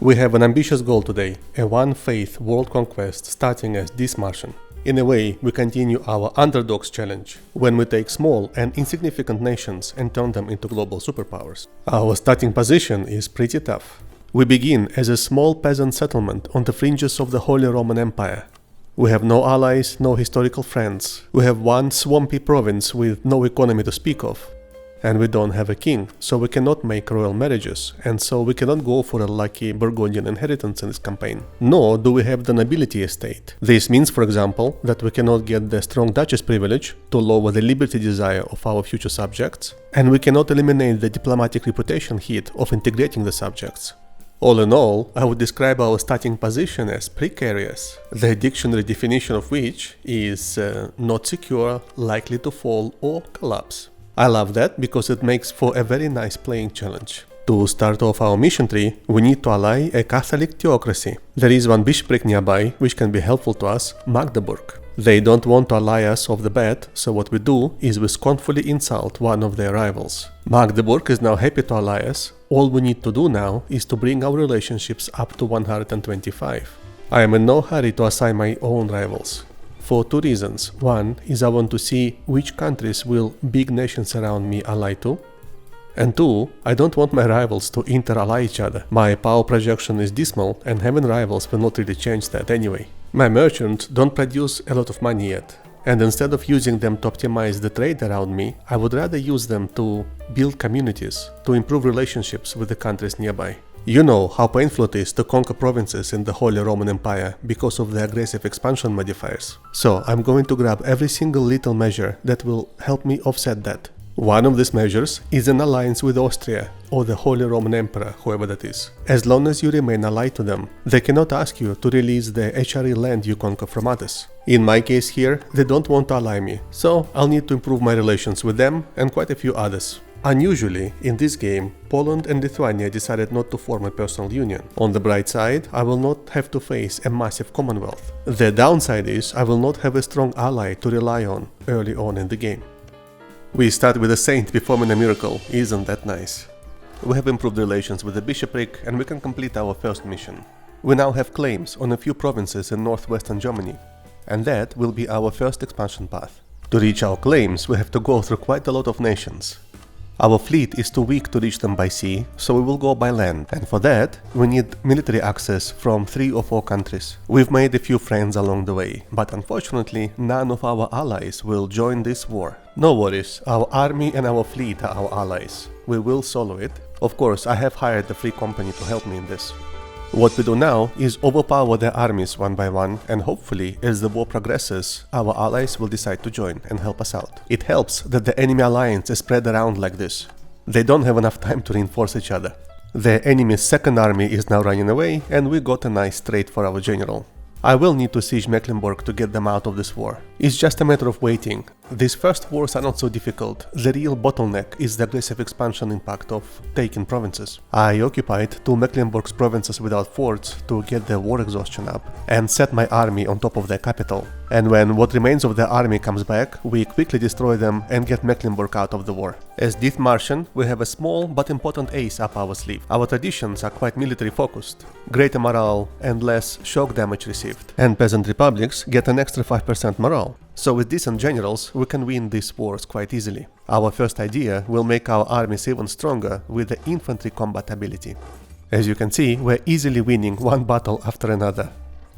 We have an ambitious goal today, a One Faith World Conquest starting as Dithmarchen. In a way, we continue our underdogs challenge, when we take small and insignificant nations and turn them into global superpowers. Our starting position is pretty tough. We begin as a small peasant settlement on the fringes of the Holy Roman Empire. We have no allies, no historical friends. We have one swampy province with no economy to speak of. And we don't have a king, so we cannot make royal marriages, and so we cannot go for a lucky Burgundian inheritance in this campaign. Nor do we have the nobility estate. This means, for example, that we cannot get the strong duchess privilege to lower the liberty desire of our future subjects, and we cannot eliminate the diplomatic reputation hit of integrating the subjects. All in all, I would describe our starting position as precarious, the dictionary definition of which is not secure, likely to fall or collapse. I love that because it makes for a very nice playing challenge. To start off our mission tree, we need to ally a Catholic theocracy. There is one bishopric nearby which can be helpful to us, Magdeburg. They don't want to ally us off the bat, so what we do is we scornfully insult one of their rivals. Magdeburg is now happy to ally us. All we need to do now is to bring our relationships up to 125. I am in no hurry to assign my own rivals. For two reasons. One is I want to see which countries will big nations around me ally to. And two, I don't want my rivals to inter-ally each other. My power projection is dismal and having rivals will not really change that anyway. My merchants don't produce a lot of money yet. And instead of using them to optimize the trade around me, I would rather use them to build communities, to improve relationships with the countries nearby. You know how painful it is to conquer provinces in the Holy Roman Empire because of the aggressive expansion modifiers. So I'm going to grab every single little measure that will help me offset that. One of these measures is an alliance with Austria or the Holy Roman Emperor, whoever that is. As long as you remain allied to them, they cannot ask you to release the HRE land you conquer from others. In my case here, they don't want to ally me, so I'll need to improve my relations with them and quite a few others. Unusually, in this game, Poland and Lithuania decided not to form a personal union. On the bright side, I will not have to face a massive Commonwealth. The downside is I will not have a strong ally to rely on early on in the game. We start with a saint performing a miracle, isn't that nice? We have improved relations with the bishopric and we can complete our first mission. We now have claims on a few provinces in northwestern Germany, and that will be our first expansion path. To reach our claims, we have to go through quite a lot of nations. Our fleet is too weak to reach them by sea, so we will go by land, and for that, we need military access from 3 or 4 countries. We've made a few friends along the way, but unfortunately, none of our allies will join this war. No worries, our army and our fleet are our allies. We will solo it. Of course, I have hired a free company to help me in this. What we do now is overpower their armies one by one, and hopefully, as the war progresses, our allies will decide to join and help us out. It helps that the enemy alliance is spread around like this. They don't have enough time to reinforce each other. The enemy's second army is now running away, and we got a nice trade for our general. I will need to siege Mecklenburg to get them out of this war. It's just a matter of waiting. These first wars are not so difficult. The real bottleneck is the aggressive expansion impact of taking provinces. I occupied 2 Mecklenburg's provinces without forts to get their war exhaustion up and set my army on top of their capital. And when what remains of their army comes back, we quickly destroy them and get Mecklenburg out of the war. As Dithmarschen, we have a small but important ace up our sleeve. Our traditions are quite military focused, greater morale and less shock damage received. And peasant republics get an extra 5% morale. So with decent generals, we can win these wars quite easily. Our first idea will make our armies even stronger with the infantry combat ability. As you can see, we're easily winning one battle after another.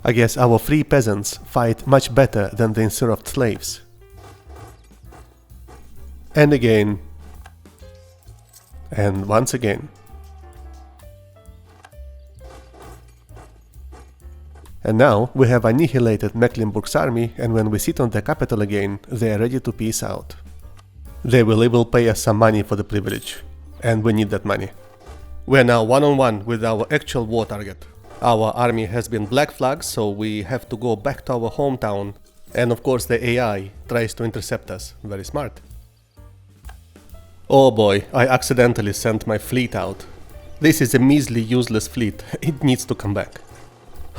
I guess our free peasants fight much better than the enserved slaves. And again. And once again. And now we have annihilated Mecklenburg's army, and when we sit on the capital again, they are ready to peace out. They will even pay us some money for the privilege, and we need that money. We are now one-on-one with our actual war target. Our army has been black flagged, so we have to go back to our hometown, and of course the AI tries to intercept us. Very smart. Oh boy, I accidentally sent my fleet out. This is a measly useless fleet, it needs to come back.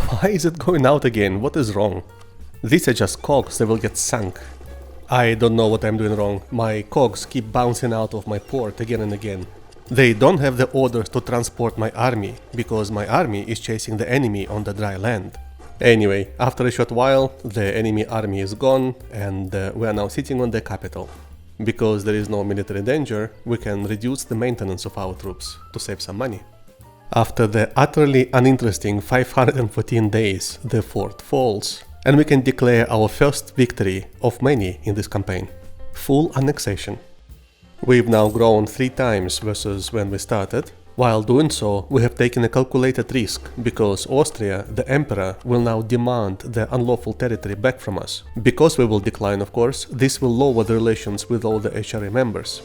Why is it going out again? What is wrong? These are just cogs, they will get sunk. I don't know what I'm doing wrong. My cogs keep bouncing out of my port again and again. They don't have the orders to transport my army, because my army is chasing the enemy on the dry land. Anyway, after a short while, the enemy army is gone, and we are now sitting on the capital. Because there is no military danger, we can reduce the maintenance of our troops to save some money. After the utterly uninteresting 514 days, the fort falls, and we can declare our first victory of many in this campaign. Full annexation. We've now grown 3 times versus when we started. While doing so, we have taken a calculated risk, because Austria, the emperor, will now demand the unlawful territory back from us. Because we will decline, of course, this will lower the relations with all the HRA members.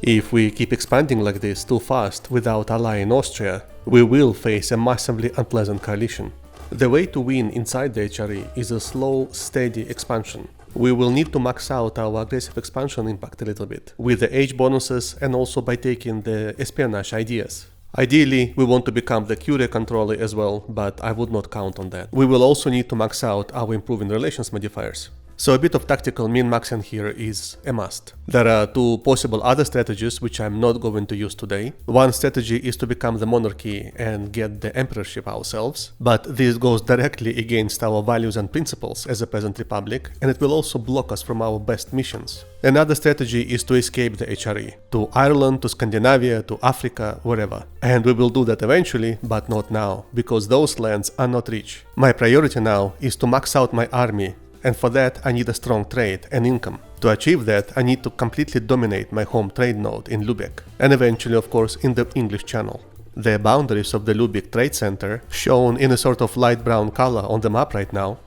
If we keep expanding like this too fast without allying Austria, we will face a massively unpleasant coalition. The way to win inside the HRE is a slow, steady expansion. We will need to max out our aggressive expansion impact a little bit, with the age bonuses and also by taking the espionage ideas. Ideally, we want to become the Curia controller as well, but I would not count on that. We will also need to max out our improving relations modifiers. So a bit of tactical min-maxing here is a must. There are 2 possible other strategies which I'm not going to use today. One strategy is to become the monarchy and get the emperorship ourselves, but this goes directly against our values and principles as a peasant republic, and it will also block us from our best missions. Another strategy is to escape the HRE, to Ireland, to Scandinavia, to Africa, wherever. And we will do that eventually, but not now, because those lands are not rich. My priority now is to max out my army, and for that I need a strong trade and income. To achieve that, I need to completely dominate my home trade node in Lübeck, and eventually, of course, in the English Channel. The boundaries of the Lübeck Trade Center, shown in a sort of light brown color on the map right now,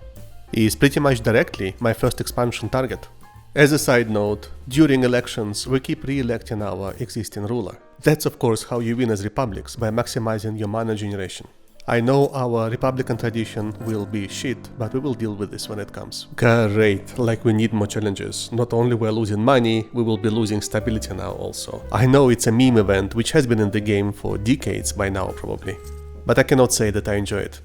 is pretty much directly my first expansion target. As a side note, during elections we keep re-electing our existing ruler. That's of course how you win as republics, by maximizing your mana generation. I know our Republican tradition will be shit, but we will deal with this when it comes. Great, like we need more challenges. Not only we're losing money, we will be losing stability now also. I know it's a meme event which has been in the game for decades by now probably, but I cannot say that I enjoy it.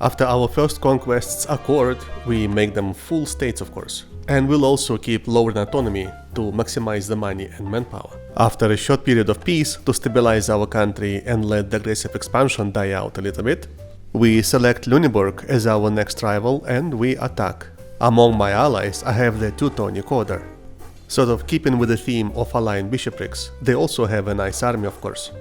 After our first conquests accord, we make them full states of course. And we'll also keep lowering autonomy to maximize the money and manpower. After a short period of peace to stabilize our country and let the aggressive expansion die out a little bit, we select Lüneburg as our next rival and we attack. Among my allies I have the Teutonic Order. Sort of keeping with the theme of allying bishoprics, they also have a nice army of course.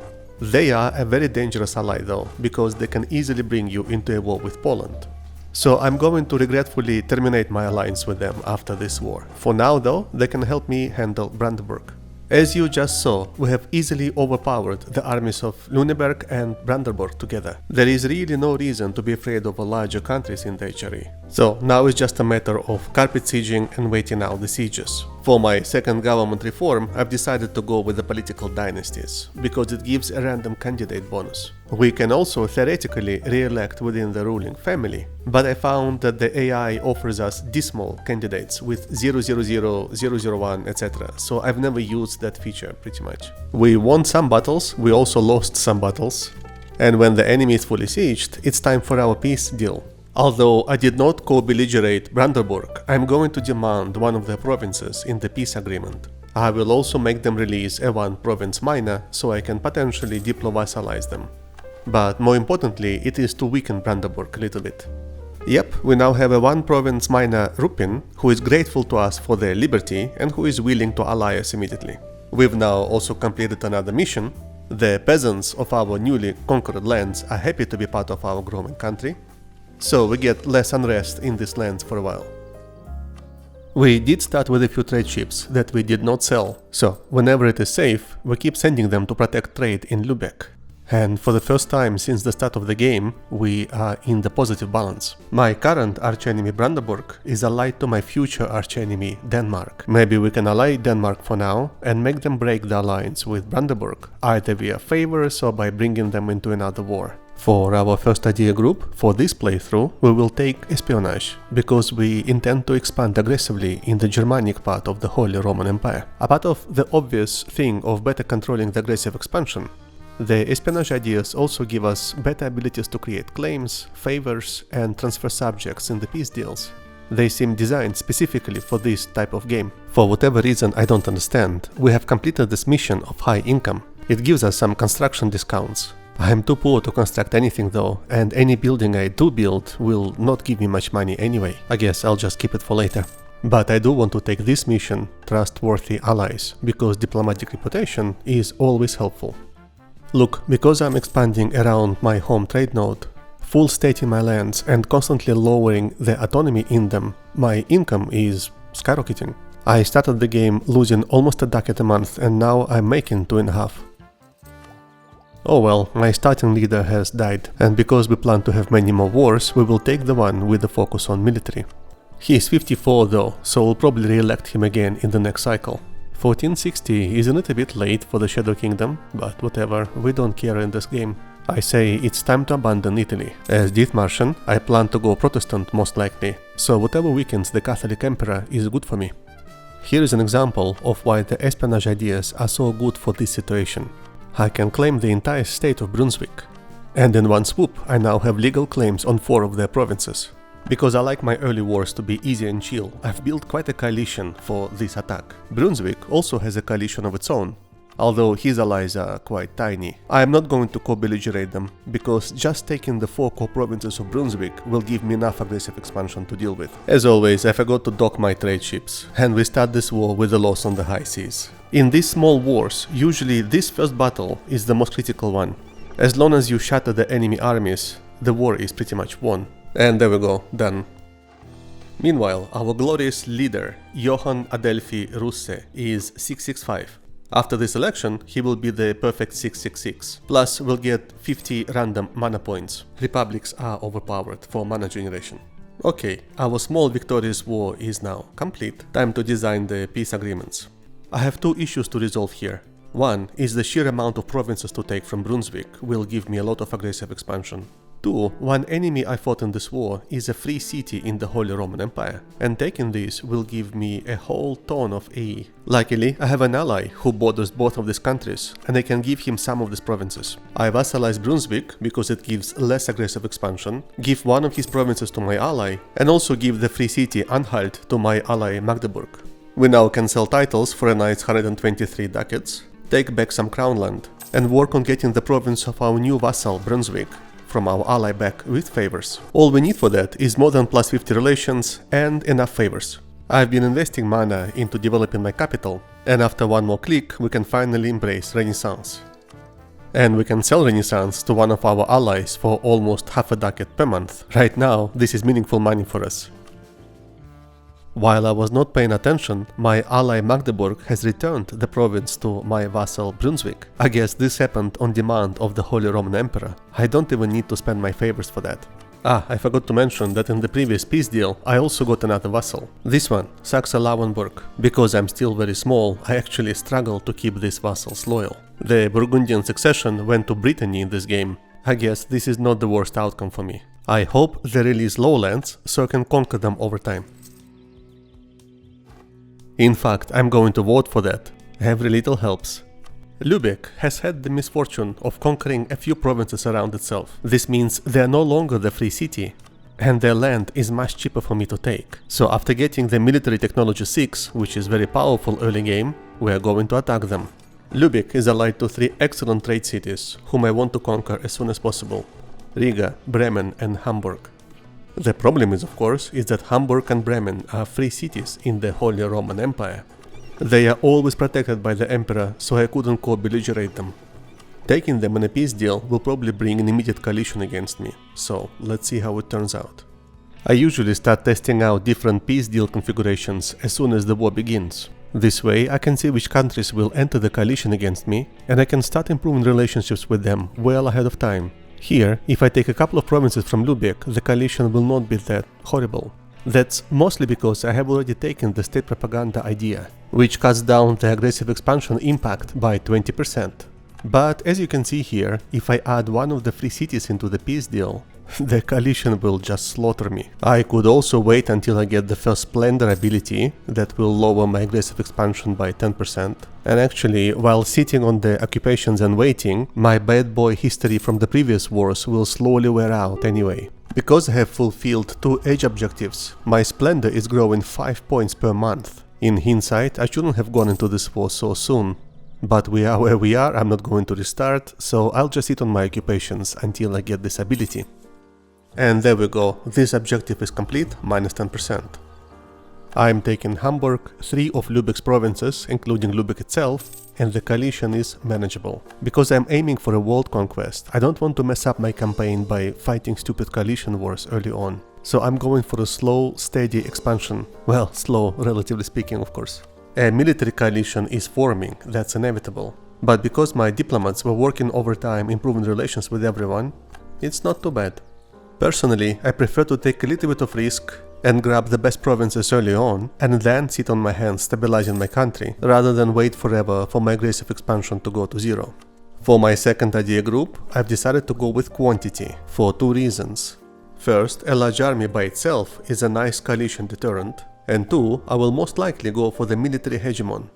They are a very dangerous ally though, because they can easily bring you into a war with Poland. So I'm going to regretfully terminate my alliance with them after this war. For now though, they can help me handle Brandenburg. As you just saw, we have easily overpowered the armies of Lüneburg and Brandenburg together. There is really no reason to be afraid of larger countries in the HRE. So now it's just a matter of carpet sieging and waiting out the sieges. For my second government reform, I've decided to go with the political dynasties, because it gives a random candidate bonus. We can also theoretically re-elect within the ruling family, but I found that the AI offers us dismal candidates with 000, 001, etc. So I've never used that feature pretty much. We won some battles, we also lost some battles, and when the enemy is fully sieged, it's time for our peace deal. Although I did not co-belligerate Brandenburg, I'm going to demand one of the provinces in the peace agreement. I will also make them release a one province minor, so I can potentially diplo-vassalize them. But more importantly, it is to weaken Brandenburg a little bit. Yep, we now have a one province minor Ruppin, who is grateful to us for their liberty and who is willing to ally us immediately. We've now also completed another mission. The peasants of our newly conquered lands are happy to be part of our growing country, so we get less unrest in these lands for a while. We did start with a few trade ships that we did not sell, so whenever it is safe, we keep sending them to protect trade in Lübeck. And for the first time since the start of the game, we are in the positive balance. My current archenemy Brandenburg is allied to my future archenemy Denmark. Maybe we can ally Denmark for now and make them break the alliance with Brandenburg, either via favors or by bringing them into another war. For our first idea group, for this playthrough, we will take espionage, because we intend to expand aggressively in the Germanic part of the Holy Roman Empire. A part of the obvious thing of better controlling the aggressive expansion, the espionage ideas also give us better abilities to create claims, favors and transfer subjects in the peace deals. They seem designed specifically for this type of game. For whatever reason I don't understand, we have completed this mission of high income. It gives us some construction discounts. I am too poor to construct anything though, and any building I do build will not give me much money anyway. I guess I'll just keep it for later. But I do want to take this mission, Trustworthy Allies, because diplomatic reputation is always helpful. Look, because I'm expanding around my home trade node, full stating my lands and constantly lowering the autonomy in them, my income is skyrocketing. I started the game losing almost a ducat a month and now I'm making 2.5. Oh well, my starting leader has died, and because we plan to have many more wars, we will take the one with the focus on military. He is 54 though, so we'll probably re-elect him again in the next cycle. 1460 is a little bit late for the Shadow Kingdom, but whatever, we don't care in this game. I say it's time to abandon Italy. As Dithmarschen, I plan to go Protestant most likely, so whatever weakens the Catholic Emperor is good for me. Here is an example of why the espionage ideas are so good for this situation. I can claim the entire state of Brunswick, and in one swoop I now have legal claims on 4 of their provinces. Because I like my early wars to be easy and chill, I've built quite a coalition for this attack. Brunswick also has a coalition of its own, although his allies are quite tiny. I am not going to co-belligerate them, because just taking the 4 core provinces of Brunswick will give me enough aggressive expansion to deal with. As always, I forgot to dock my trade ships, and we start this war with a loss on the high seas. In these small wars, usually this first battle is the most critical one. As long as you shatter the enemy armies, the war is pretty much won. And there we go, done. Meanwhile, our glorious leader, Johann Adelphi Russe, is 665. After this election, he will be the perfect 666. Plus, we'll get 50 random mana points. Republics are overpowered for mana generation. Okay, our small victorious war is now complete. Time to design the peace agreements. I have 2 issues to resolve here. One is the sheer amount of provinces to take from Brunswick will give me a lot of aggressive expansion. 2. One enemy I fought in this war is a free city in the Holy Roman Empire, and taking this will give me a whole ton of AE. Luckily, I have an ally who borders both of these countries, and I can give him some of these provinces. I vassalize Brunswick because it gives less aggressive expansion, give one of his provinces to my ally, and also give the free city Anhalt to my ally Magdeburg. We now can sell titles for a nice 123 ducats, take back some crown land, and work on getting the province of our new vassal Brunswick from our ally back with favors. All we need for that is more than plus 50 relations and enough favors. I've been investing mana into developing my capital, and after one more click we can finally embrace Renaissance. And we can sell Renaissance to one of our allies for almost half a ducat per month. Right now, this is meaningful money for us. While I was not paying attention, my ally Magdeburg has returned the province to my vassal Brunswick. I guess this happened on demand of the Holy Roman Emperor. I don't even need to spend my favors for that. I forgot to mention that in the previous peace deal I also got another vassal. This one, Saxe-Lauenburg. Because I'm still very small, I actually struggle to keep these vassals loyal. The Burgundian succession went to Brittany in this game. I guess this is not the worst outcome for me. I hope they release lowlands so I can conquer them over time. In fact, I'm going to vote for that. Every little helps. Lübeck has had the misfortune of conquering a few provinces around itself. This means they are no longer the free city, and their land is much cheaper for me to take. So after getting the military technology 6, which is very powerful early game, we are going to attack them. Lübeck is allied to 3 excellent trade cities, whom I want to conquer as soon as possible: Riga, Bremen and Hamburg. The problem is, of course, is that Hamburg and Bremen are free cities in the Holy Roman Empire. They are always protected by the Emperor, so I couldn't co-belligerate them. Taking them in a peace deal will probably bring an immediate coalition against me, so let's see how it turns out. I usually start testing out different peace deal configurations as soon as the war begins. This way I can see which countries will enter the coalition against me, and I can start improving relationships with them well ahead of time. Here, if I take a couple of provinces from Lübeck, the coalition will not be that horrible. That's mostly because I have already taken the state propaganda idea, which cuts down the aggressive expansion impact by 20%. But as you can see here, if I add one of the free cities into the peace deal, the coalition will just slaughter me. I could also wait until I get the first Splendor ability that will lower my aggressive expansion by 10%. And actually, while sitting on the occupations and waiting, my bad boy history from the previous wars will slowly wear out anyway. Because I have fulfilled 2 age objectives, my splendor is growing 5 points per month. In hindsight, I shouldn't have gone into this war so soon. But we are where we are, I'm not going to restart, so I'll just sit on my occupations until I get this ability. And there we go, this objective is complete, minus 10%. I'm taking Hamburg, 3 of Lübeck's provinces, including Lübeck itself, and the coalition is manageable. Because I'm aiming for a world conquest, I don't want to mess up my campaign by fighting stupid coalition wars early on. So I'm going for a slow, steady expansion. Well, slow, relatively speaking, of course. A military coalition is forming, that's inevitable. But because my diplomats were working overtime improving relations with everyone, it's not too bad. Personally, I prefer to take a little bit of risk and grab the best provinces early on and then sit on my hands stabilizing my country, rather than wait forever for my aggressive expansion to go to 0. For my second idea group, I've decided to go with quantity, for 2 reasons. First, a large army by itself is a nice coalition deterrent, and 2, I will most likely go for the military hegemon.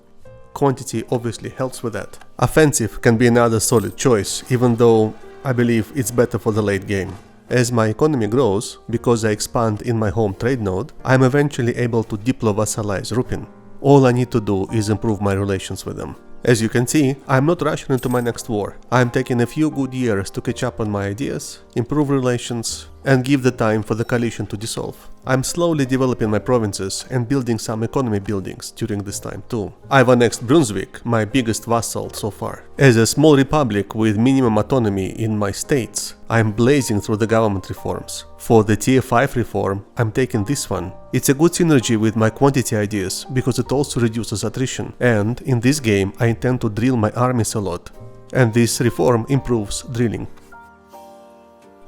Quantity obviously helps with that. Offensive can be another solid choice, even though I believe it's better for the late game. As my economy grows, because I expand in my home trade node, I'm eventually able to diplo-vassalize Rupin. All I need to do is improve my relations with them. As you can see, I'm not rushing into my next war. I'm taking a few good years to catch up on my ideas, improve relations, and give the time for the coalition to dissolve. I'm slowly developing my provinces and building some economy buildings during this time too. I've annexed Brunswick, my biggest vassal so far. As a small republic with minimum autonomy in my states, I'm blazing through the government reforms. For the tier 5 reform, I'm taking this one. It's a good synergy with my quantity ideas because it also reduces attrition, and in this game I intend to drill my armies a lot, and this reform improves drilling.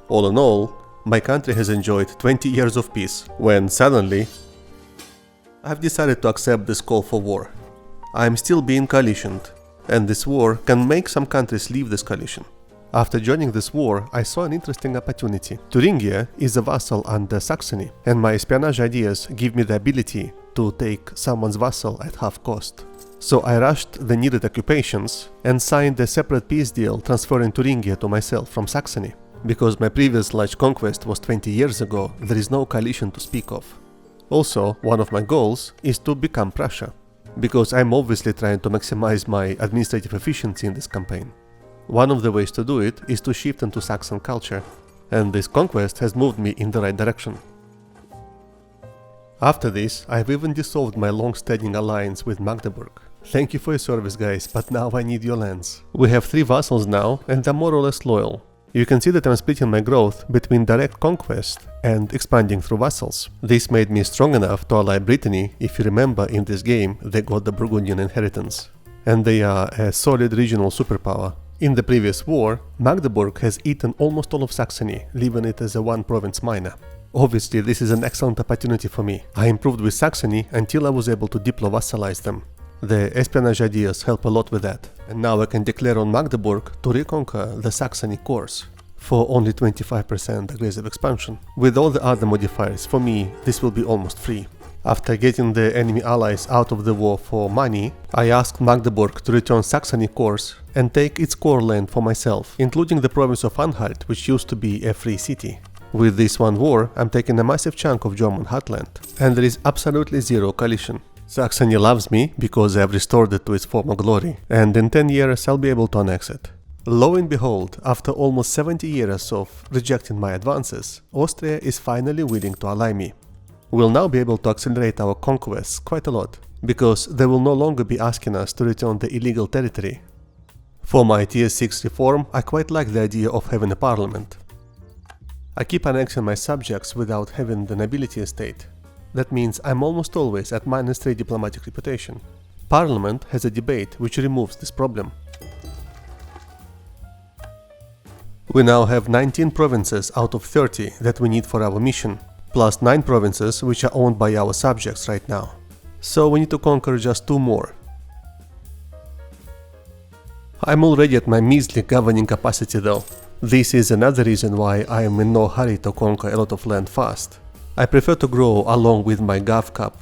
All in all, my country has enjoyed 20 years of peace, when suddenly I've decided to accept this call for war. I'm still being coalitioned, and this war can make some countries leave this coalition. After joining this war, I saw an interesting opportunity. Thuringia is a vassal under Saxony, and my espionage ideas give me the ability to take someone's vassal at half cost. So I rushed the needed occupations and signed a separate peace deal transferring Thuringia to myself from Saxony. Because my previous large conquest was 20 years ago, there is no coalition to speak of. Also, one of my goals is to become Prussia, because I'm obviously trying to maximize my administrative efficiency in this campaign. One of the ways to do it is to shift into Saxon culture, and this conquest has moved me in the right direction. After this, I've even dissolved my long-standing alliance with Magdeburg. Thank you for your service, guys, but now I need your lands. We have 3 vassals now, and they're more or less loyal. You can see that I'm splitting my growth between direct conquest and expanding through vassals. This made me strong enough to ally Brittany. If you remember, in this game they got the Burgundian inheritance, and they are a solid regional superpower. In the previous war, Magdeburg has eaten almost all of Saxony, leaving it as a 1-province minor. Obviously, this is an excellent opportunity for me. I improved with Saxony until I was able to diplo-vassalize them. The espionage ideas help a lot with that, and now I can declare on Magdeburg to reconquer the Saxony cores for only 25% aggressive expansion. With all the other modifiers, for me, this will be almost free. After getting the enemy allies out of the war for money, I asked Magdeburg to return Saxony cores and take its core land for myself, including the province of Anhalt, which used to be a free city. With this one war, I'm taking a massive chunk of German heartland, and there is absolutely zero coalition. Saxony loves me because I've restored it to its former glory, and in 10 years I'll be able to annex it. Lo and behold, after almost 70 years of rejecting my advances, Austria is finally willing to ally me. We'll now be able to accelerate our conquests quite a lot, because they will no longer be asking us to return the illegal territory. For my tier 6 reform, I quite like the idea of having a parliament. I keep annexing my subjects without having the nobility estate. That means I'm almost always at -3 diplomatic reputation. Parliament has a debate which removes this problem. We now have 19 provinces out of 30 that we need for our mission, plus 9 provinces which are owned by our subjects right now. So we need to conquer just 2 more. I'm already at my measly governing capacity though. This is another reason why I am in no hurry to conquer a lot of land fast. I prefer to grow along with my Gov Cup.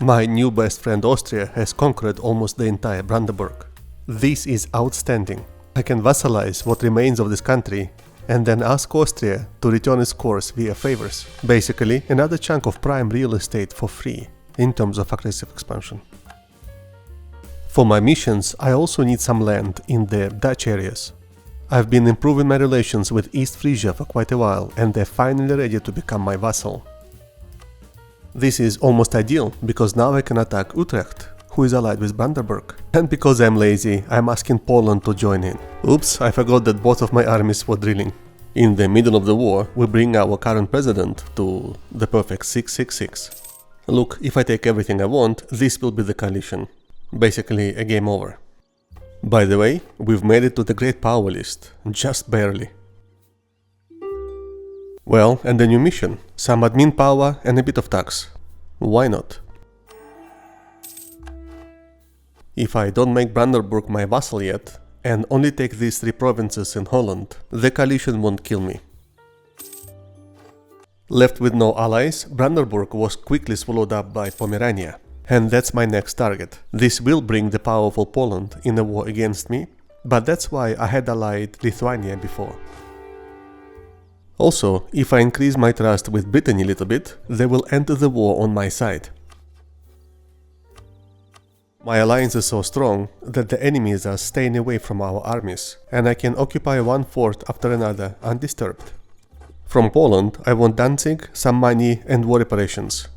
My new best friend Austria has conquered almost the entire Brandenburg. This is outstanding. I can vassalize what remains of this country and then ask Austria to return its course via favors. Basically, another chunk of prime real estate for free, in terms of aggressive expansion. For my missions, I also need some land in the Dutch areas. I've been improving my relations with East Frisia for quite a while, and they're finally ready to become my vassal. This is almost ideal, because now I can attack Utrecht, who is allied with Brandenburg. And because I'm lazy, I'm asking Poland to join in. Oops, I forgot that both of my armies were drilling. In the middle of the war, we bring our current president to the perfect 666. Look, if I take everything I want, this will be the coalition. Basically, a game over. By the way, we've made it to the Great Power list, just barely. Well, and a new mission, some admin power and a bit of tax. Why not? If I don't make Brandenburg my vassal yet, and only take these 3 provinces in Holland, the coalition won't kill me. Left with no allies, Brandenburg was quickly swallowed up by Pomerania. And that's my next target. This will bring the powerful Poland in a war against me, but that's why I had allied Lithuania before. Also, if I increase my trust with Britain a little bit, they will enter the war on my side. My alliance is so strong that the enemies are staying away from our armies, and I can occupy one fort after another undisturbed. From Poland, I want Danzig, some money and war reparations.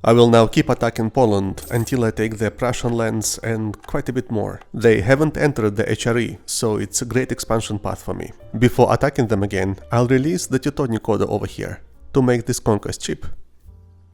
I will now keep attacking Poland until I take the Prussian lands and quite a bit more. They haven't entered the HRE, so it's a great expansion path for me. Before attacking them again, I'll release the Teutonic Order over here, to make this conquest cheap.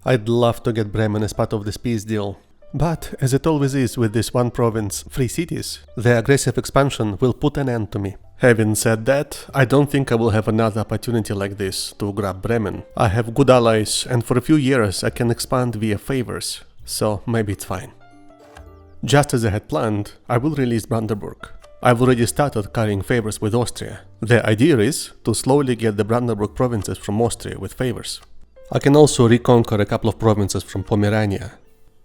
I'd love to get Bremen as part of this peace deal. But, as it always is with this one province, 3 cities, the aggressive expansion will put an end to me. Having said that, I don't think I will have another opportunity like this to grab Bremen. I have good allies, and for a few years I can expand via favors, so maybe it's fine. Just as I had planned, I will release Brandenburg. I've already started carrying favors with Austria. The idea is to slowly get the Brandenburg provinces from Austria with favors. I can also reconquer a couple of provinces from Pomerania.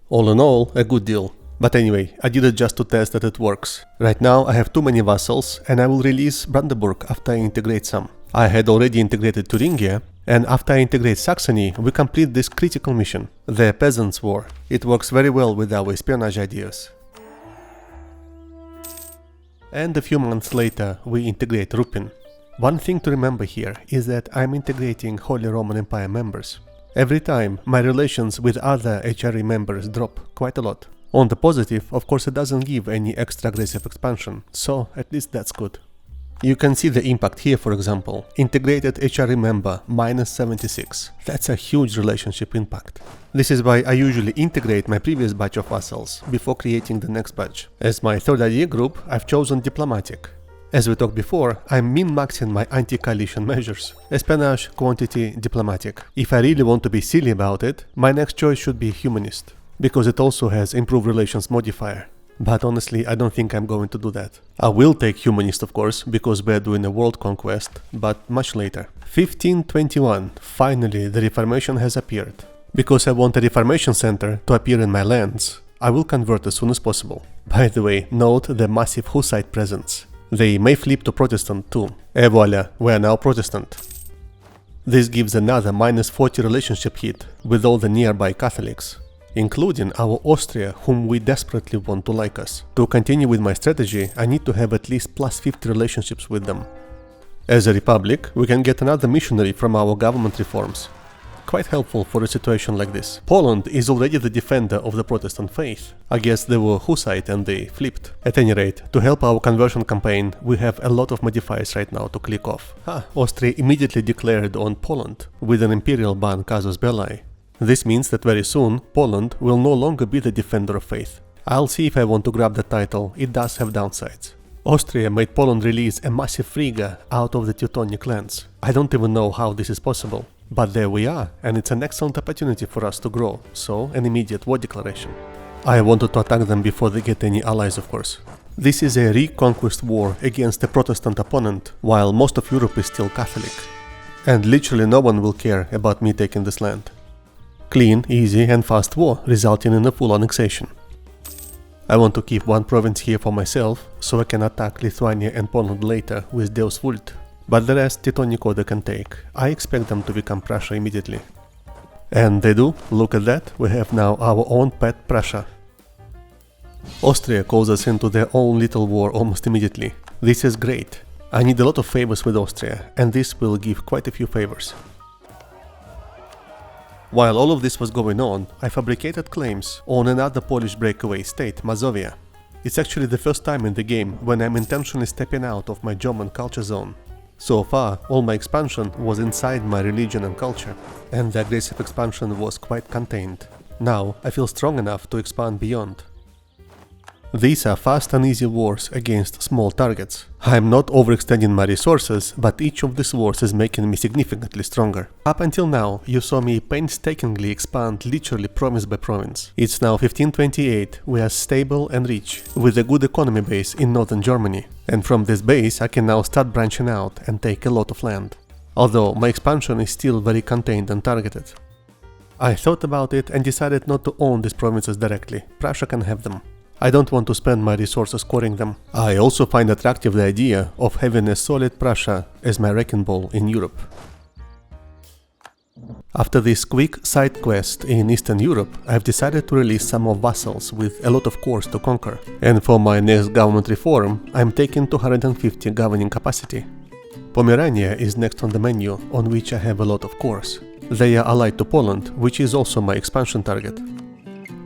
All in all, a good deal. But anyway, I did it just to test that it works. Right now I have too many vassals, and I will release Brandenburg after I integrate some. I had already integrated Thuringia, and after I integrate Saxony, we complete this critical mission, the Peasants' War. It works very well with our espionage ideas. And a few months later, we integrate Rupin. One thing to remember here is that I'm integrating Holy Roman Empire members. Every time, my relations with other HRE members drop quite a lot. On the positive, of course, it doesn't give any extra aggressive expansion, so at least that's good. You can see the impact here, for example. Integrated HRE member, -76. That's a huge relationship impact. This is why I usually integrate my previous batch of vassals before creating the next batch. As my third idea group, I've chosen Diplomatic. As we talked before, I'm min-maxing my anti-coalition measures. Espionage, quantity, diplomatic. If I really want to be silly about it, my next choice should be Humanist, because it also has improved relations modifier. But honestly, I don't think I'm going to do that. I will take Humanist, of course, because we're doing a world conquest, but much later. 1521. Finally, the Reformation has appeared. Because I want a Reformation center to appear in my lands, I will convert as soon as possible. By the way, note the massive Hussite presence. They may flip to Protestant too. Et voila, we are now Protestant. This gives another -40 relationship hit with all the nearby Catholics, including our Austria, whom we desperately want to like us. To continue with my strategy, I need to have at least +50 relationships with them. As a republic, we can get another missionary from our government reforms. Quite helpful for a situation like this. Poland is already the defender of the Protestant faith. I guess they were Hussite and they flipped. At any rate, to help our conversion campaign, we have a lot of modifiers right now to click off. Austria immediately declared on Poland with an imperial ban casus belli. This means that very soon, Poland will no longer be the defender of faith. I'll see if I want to grab the title, it does have downsides. Austria made Poland release a massive Frigga out of the Teutonic lands. I don't even know how this is possible. But there we are, and it's an excellent opportunity for us to grow, so an immediate war declaration. I wanted to attack them before they get any allies, of course. This is a reconquest war against a Protestant opponent, while most of Europe is still Catholic. And literally no one will care about me taking this land. Clean, easy and fast war, resulting in a full annexation. I want to keep one province here for myself, so I can attack Lithuania and Poland later with Deus Vult. But the rest Teutonic Order can take. I expect them to become Prussia immediately. And they do. Look at that, we have now our own pet Prussia. Austria calls us into their own little war almost immediately. This is great. I need a lot of favors with Austria, and this will give quite a few favors. While all of this was going on, I fabricated claims on another Polish breakaway state, Mazovia. It's actually the first time in the game when I'm intentionally stepping out of my German culture zone. So far, all my expansion was inside my religion and culture, and the aggressive expansion was quite contained. Now I feel strong enough to expand beyond. These are fast and easy wars against small targets. I am not overextending my resources, but each of these wars is making me significantly stronger. Up until now, you saw me painstakingly expand literally province by province. It's now 1528, we are stable and rich, with a good economy base in northern Germany. And from this base I can now start branching out and take a lot of land. Although my expansion is still very contained and targeted. I thought about it and decided not to own these provinces directly. Prussia can have them. I don't want to spend my resources scoring them. I also find attractive the idea of having a solid Prussia as my wrecking ball in Europe. After this quick side quest in Eastern Europe, I've decided to release some more vassals with a lot of cores to conquer. And for my next government reform, I'm taking 250 governing capacity. Pomerania is next on the menu, on which I have a lot of cores. They are allied to Poland, which is also my expansion target.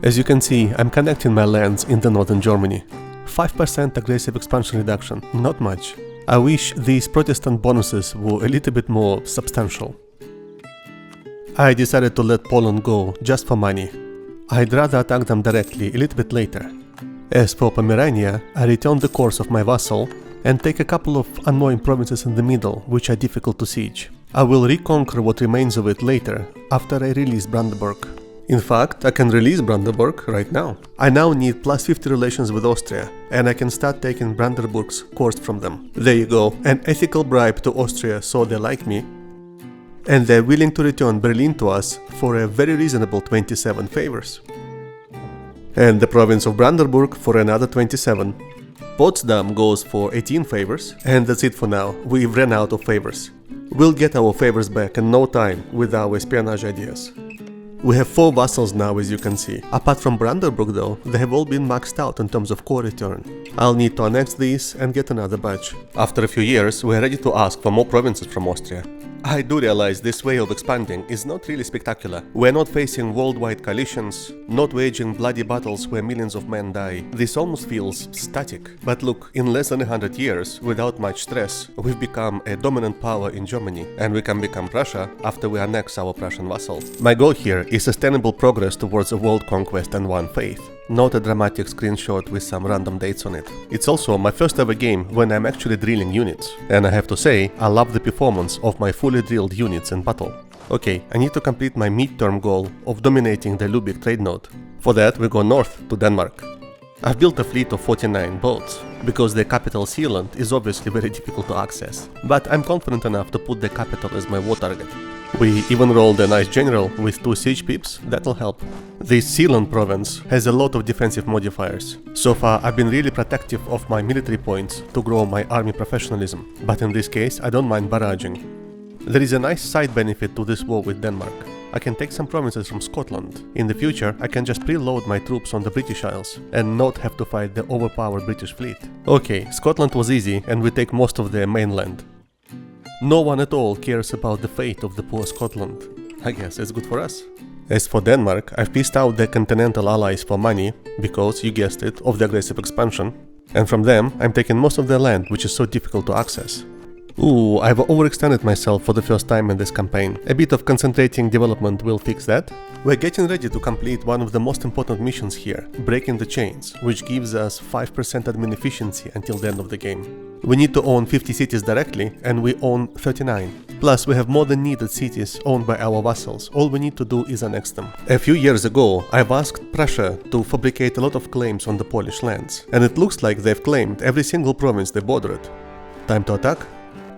As you can see, I'm connecting my lands in the northern Germany. 5% aggressive expansion reduction, not much. I wish these Protestant bonuses were a little bit more substantial. I decided to let Poland go just for money. I'd rather attack them directly a little bit later. As for Pomerania, I return the course of my vassal and take a couple of annoying provinces in the middle, which are difficult to siege. I will reconquer what remains of it later, after I release Brandenburg. In fact, I can release Brandenburg right now. I now need plus 50 relations with Austria, and I can start taking Brandenburg's course from them. There you go, an ethical bribe to Austria so they like me. And they're willing to return Berlin to us for a very reasonable 27 favors. And the province of Brandenburg for another 27. Potsdam goes for 18 favors, and that's it for now, we've ran out of favors. We'll get our favors back in no time with our espionage ideas. We have 4 vassals now, as you can see. Apart from Brandenburg though, they have all been maxed out in terms of core return. I'll need to annex these and get another batch. After a few years, we're ready to ask for more provinces from Austria. I do realize this way of expanding is not really spectacular. We're not facing worldwide coalitions, not waging bloody battles where millions of men die. This almost feels static. But look, in less than 100 years, without much stress, we've become a dominant power in Germany, and we can become Prussia after we annex our Prussian vassal. My goal here is sustainable progress towards a world conquest and one faith. Not a dramatic screenshot with some random dates on it. It's also my first ever game when I'm actually drilling units. And I have to say, I love the performance of my fully drilled units in battle. Okay, I need to complete my mid-term goal of dominating the Lubeck trade node. For that we go north to Denmark. I've built a fleet of 49 boats, because the capital Sealand is obviously very difficult to access. But I'm confident enough to put the capital as my war target. We even rolled a nice general with 2 siege pips, that'll help. This Sealand province has a lot of defensive modifiers. So far I've been really protective of my military points to grow my army professionalism, but in this case I don't mind barraging. There is a nice side benefit to this war with Denmark. I can take some provinces from Scotland. In the future I can just preload my troops on the British Isles and not have to fight the overpowered British fleet. Okay, Scotland was easy and we take most of their mainland. No one at all cares about the fate of the poor Scotland. I guess it's good for us. As for Denmark, I've pieced out their continental allies for money, because, you guessed it, of the aggressive expansion. And from them, I'm taking most of their land, which is so difficult to access. Ooh, I've overextended myself for the first time in this campaign. A bit of concentrating development will fix that. We're getting ready to complete one of the most important missions here, breaking the chains, which gives us 5% admin efficiency until the end of the game. We need to own 50 cities directly, and we own 39. Plus, we have more than needed cities owned by our vassals. All we need to do is annex them. A few years ago, I've asked Prussia to fabricate a lot of claims on the Polish lands, and it looks like they've claimed every single province they bordered. Time to attack?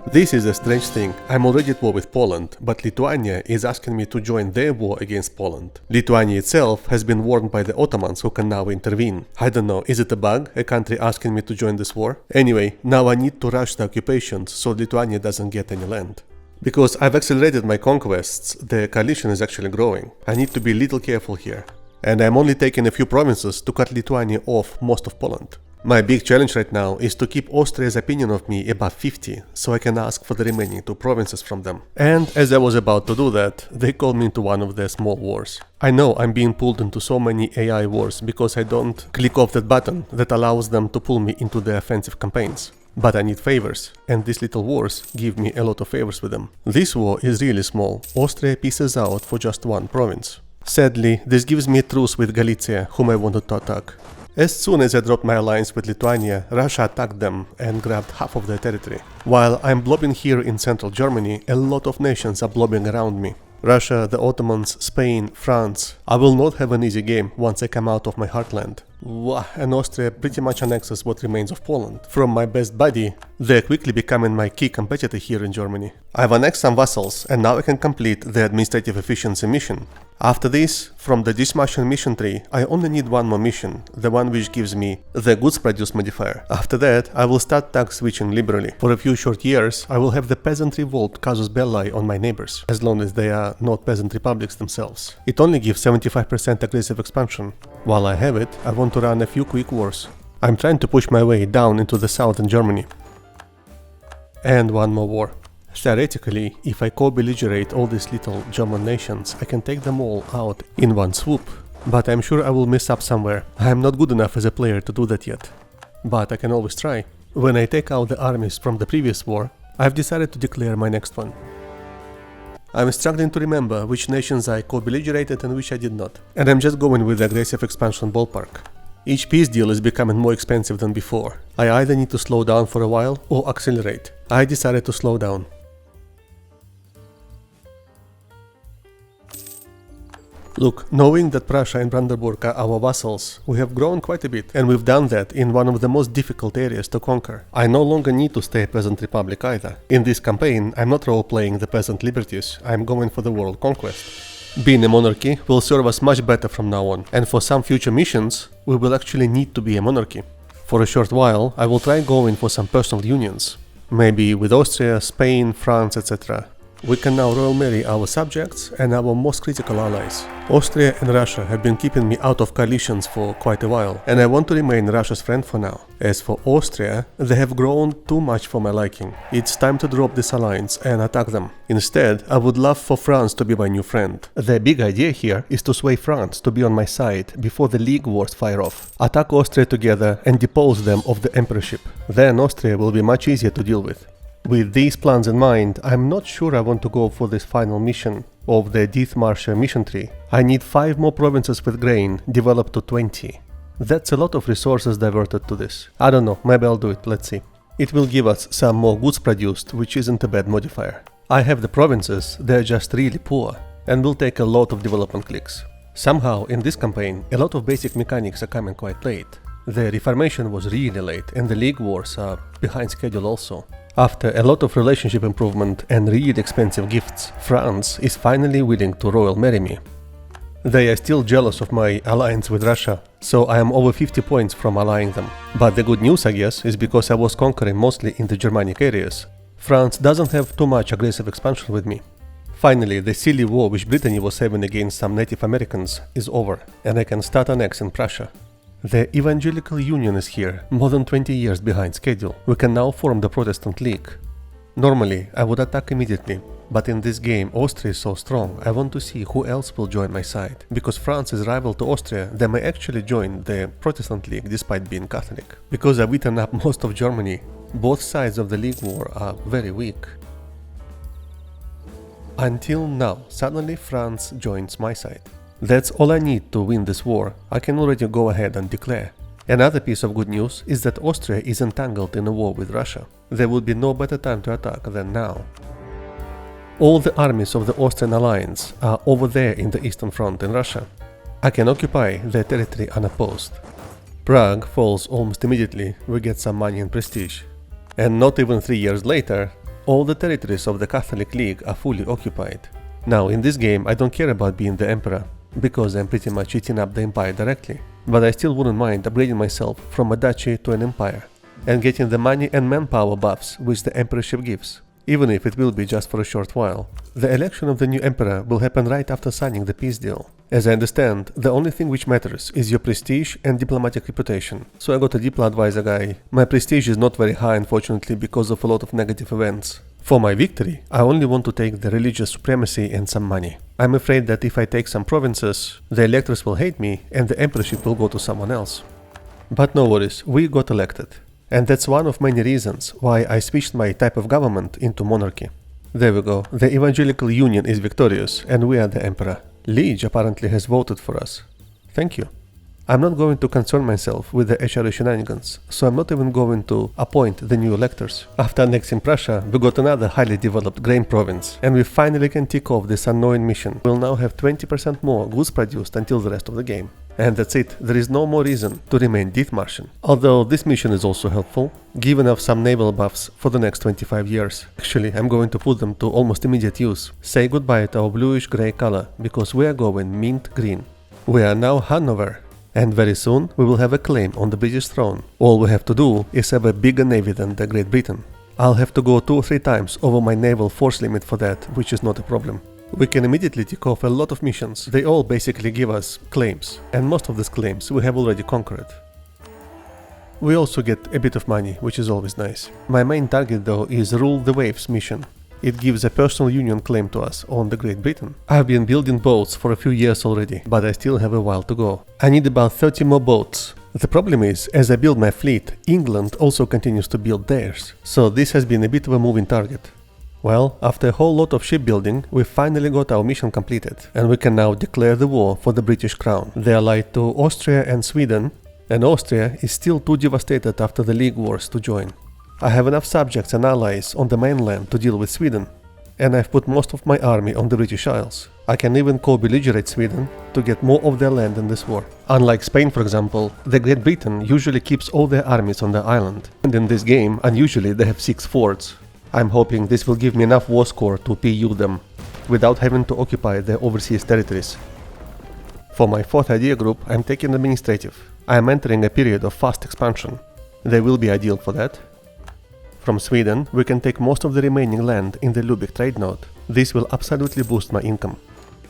This is a strange thing. I'm already at war with Poland, but Lithuania is asking me to join their war against Poland. Lithuania itself has been warned by the Ottomans who can now intervene. I don't know, is it a bug, a country asking me to join this war? Anyway, now I need to rush the occupations so Lithuania doesn't get any land. Because I've accelerated my conquests, the coalition is actually growing. I need to be a little careful here. And I'm only taking a few provinces to cut Lithuania off most of Poland. My big challenge right now is to keep Austria's opinion of me above 50, so I can ask for the remaining 2 provinces from them. And as I was about to do that, they called me into one of their small wars. I know I'm being pulled into so many AI wars because I don't click off that button that allows them to pull me into their offensive campaigns. But I need favors, and these little wars give me a lot of favors with them. This war is really small. Austria pieces out for just 1 province. Sadly, this gives me a truce with Galicia, whom I wanted to attack. As soon as I dropped my alliance with Lithuania, Russia attacked them and grabbed half of their territory. While I'm blobbing here in central Germany, a lot of nations are blobbing around me. Russia, the Ottomans, Spain, France. I will not have an easy game once I come out of my heartland. And Austria pretty much annexes what remains of Poland. From my best buddy, they're quickly becoming my key competitor here in Germany. I've annexed some vassals and now I can complete the administrative efficiency mission. After this, from the Dithmarschen mission tree, I only need 1 more mission, the one which gives me the goods produced modifier. After that, I will start tax switching liberally. For a few short years, I will have the peasant revolt casus belli on my neighbors, as long as they are not peasant republics themselves. It only gives 75% aggressive expansion. While I have it, I want to run a few quick wars. I'm trying to push my way down into the southern Germany. And 1 more war. Theoretically, if I co-belligerate all these little German nations, I can take them all out in 1 swoop. But I'm sure I will mess up somewhere. I am not good enough as a player to do that yet. But I can always try. When I take out the armies from the previous war, I've decided to declare my next one. I'm struggling to remember which nations I co-belligerated and which I did not. And I'm just going with the aggressive expansion ballpark. Each peace deal is becoming more expensive than before. I either need to slow down for a while or accelerate. I decided to slow down. Look, knowing that Prussia and Brandenburg are our vassals, we have grown quite a bit, and we've done that in one of the most difficult areas to conquer. I no longer need to stay a peasant republic either. In this campaign, I'm not role-playing the peasant liberties, I'm going for the world conquest. Being a monarchy will serve us much better from now on, and for some future missions, we will actually need to be a monarchy. For a short while, I will try going for some personal unions, maybe with Austria, Spain, France, etc. We can now royal marry our subjects and our most critical allies. Austria and Russia have been keeping me out of coalitions for quite a while, and I want to remain Russia's friend for now. As for Austria, they have grown too much for my liking. It's time to drop this alliance and attack them. Instead, I would love for France to be my new friend. The big idea here is to sway France to be on my side before the League Wars fire off. Attack Austria together and depose them of the emperorship. Then Austria will be much easier to deal with. With these plans in mind, I'm not sure I want to go for this final mission of the Dithmarschen mission tree. I need 5 more provinces with grain, developed to 20. That's a lot of resources diverted to this. I don't know, maybe I'll do it, let's see. It will give us some more goods produced, which isn't a bad modifier. I have the provinces, they're just really poor, and will take a lot of development clicks. Somehow, in this campaign, a lot of basic mechanics are coming quite late. The Reformation was really late, and the League Wars are behind schedule also. After a lot of relationship improvement and really expensive gifts, France is finally willing to royal marry me. They are still jealous of my alliance with Russia, so I am over 50 points from allying them. But the good news, I guess, is because I was conquering mostly in the Germanic areas. France doesn't have too much aggressive expansion with me. Finally, the silly war which Brittany was having against some Native Americans is over, and I can start annexing Prussia. The Evangelical Union is here, more than 20 years behind schedule. We can now form the Protestant League. Normally, I would attack immediately, but in this game Austria is so strong, I want to see who else will join my side. Because France is rival to Austria, they may actually join the Protestant League despite being Catholic. Because I've eaten up most of Germany, both sides of the League War are very weak. Until now, suddenly France joins my side. That's all I need to win this war. I can already go ahead and declare. Another piece of good news is that Austria is entangled in a war with Russia. There would be no better time to attack than now. All the armies of the Austrian alliance are over there in the Eastern Front in Russia. I can occupy their territory unopposed. Prague falls almost immediately, we get some money and prestige. And not even 3 years later, all the territories of the Catholic League are fully occupied. Now, in this game, I don't care about being the emperor, because I'm pretty much eating up the empire directly, but I still wouldn't mind upgrading myself from a duchy to an empire, and getting the money and manpower buffs which the emperorship gives, even if it will be just for a short while. The election of the new emperor will happen right after signing the peace deal. As I understand, the only thing which matters is your prestige and diplomatic reputation. So I got a Diplo advisor guy. My prestige is not very high, unfortunately, because of a lot of negative events. For my victory, I only want to take the religious supremacy and some money. I'm afraid that if I take some provinces, the electors will hate me and the emperorship will go to someone else. But no worries, we got elected. And that's one of many reasons why I switched my type of government into monarchy. There we go, the evangelical union is victorious and we are the emperor. Liege apparently has voted for us. Thank you. I'm not going to concern myself with the HRE shenanigans, so I'm not even going to appoint the new electors. After annexing Prussia, we got another highly developed grain province, and we finally can tick off this annoying mission. We'll now have 20% more goods produced until the rest of the game. And that's it, there is no more reason to remain Dithmarschen. Although this mission is also helpful, giving us some naval buffs for the next 25 years. Actually, I'm going to put them to almost immediate use. Say goodbye to our bluish-grey color, because we are going mint green. We are now Hanover, and very soon we will have a claim on the British throne. All we have to do is have a bigger navy than the Great Britain. I'll have to go 2 or 3 times over my naval force limit for that, which is not a problem. We can immediately tick off a lot of missions. They all basically give us claims, and most of these claims we have already conquered. We also get a bit of money, which is always nice. My main target though is Rule the Waves mission. It gives a personal union claim to us on the Great Britain. I've been building boats for a few years already, but I still have a while to go. I need about 30 more boats. The problem is, as I build my fleet, England also continues to build theirs, so this has been a bit of a moving target. Well, after a whole lot of shipbuilding, we finally got our mission completed, and we can now declare the war for the British crown. They are allied to Austria and Sweden, and Austria is still too devastated after the League Wars to join. I have enough subjects and allies on the mainland to deal with Sweden, and I've put most of my army on the British Isles. I can even co-belligerate Sweden to get more of their land in this war. Unlike Spain, for example, the Great Britain usually keeps all their armies on the island, and in this game, unusually they have 6 forts. I'm hoping this will give me enough war score to PU them, without having to occupy their overseas territories. For my 4th idea group, I'm taking administrative. I am entering a period of fast expansion. They will be ideal for that. From Sweden, we can take most of the remaining land in the Lubeck trade node. This will absolutely boost my income.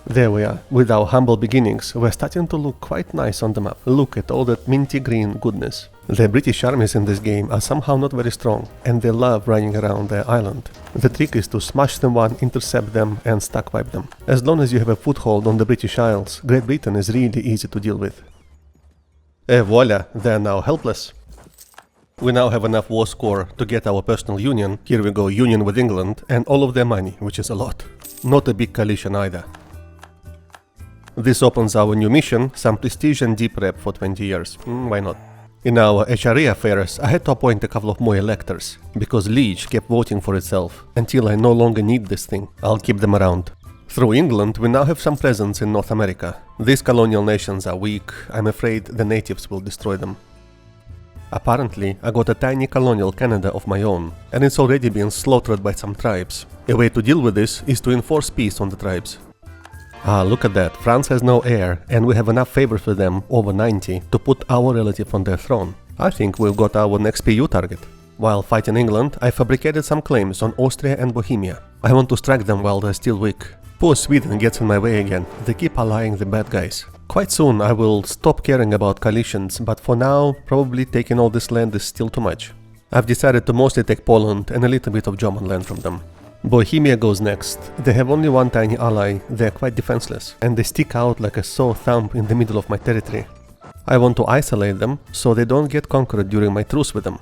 There we are. With our humble beginnings, we're starting to look quite nice on the map. Look at all that minty green goodness. The British armies in this game are somehow not very strong, and they love running around their island. The trick is to smash them one, intercept them, and stack wipe them. As long as you have a foothold on the British Isles, Great Britain is really easy to deal with. Et voila, they're now helpless. We now have enough war score to get our personal union. Here we go, union with England, and all of their money, which is a lot. Not a big coalition either. This opens our new mission, some prestige and deep rep for 20 years. Why not? In our HRE affairs, I had to appoint a couple of more electors, because Liege kept voting for itself. Until I no longer need this thing, I'll keep them around. Through England, we now have some presence in North America. These colonial nations are weak. I'm afraid the natives will destroy them. Apparently, I got a tiny colonial Canada of my own, and it's already been slaughtered by some tribes. A way to deal with this is to enforce peace on the tribes. Ah, look at that, France has no heir, and we have enough favor for them, over 90, to put our relative on their throne. I think we've got our next PU target. While fighting England, I fabricated some claims on Austria and Bohemia. I want to strike them while they're still weak. Poor Sweden gets in my way again, they keep allying the bad guys. Quite soon I will stop caring about coalitions, but for now, probably taking all this land is still too much. I've decided to mostly take Poland and a little bit of German land from them. Bohemia goes next. They have only one tiny ally, they're quite defenseless, and they stick out like a sore thumb in the middle of my territory. I want to isolate them, so they don't get conquered during my truce with them.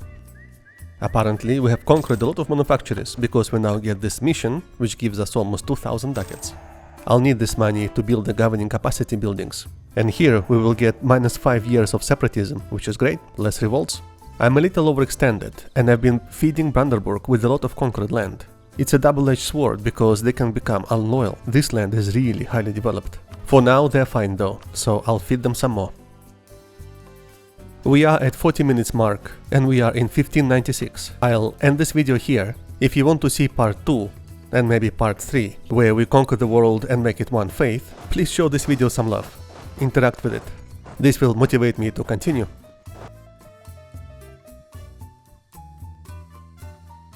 Apparently, we have conquered a lot of manufacturers, because we now get this mission, which gives us almost 2000 ducats. I'll need this money to build the governing capacity buildings. And here we will get -5 years of separatism, which is great, less revolts. I'm a little overextended, and I've been feeding Brandenburg with a lot of conquered land. It's a double-edged sword because they can become unloyal. This land is really highly developed. For now they're fine though, so I'll feed them some more. We are at 40 minutes mark and we are in 1596. I'll end this video here If you want to see part 2, and maybe part 3, where we conquer the world and make it one faith, please show this video some love. Interact with it. This will motivate me to continue.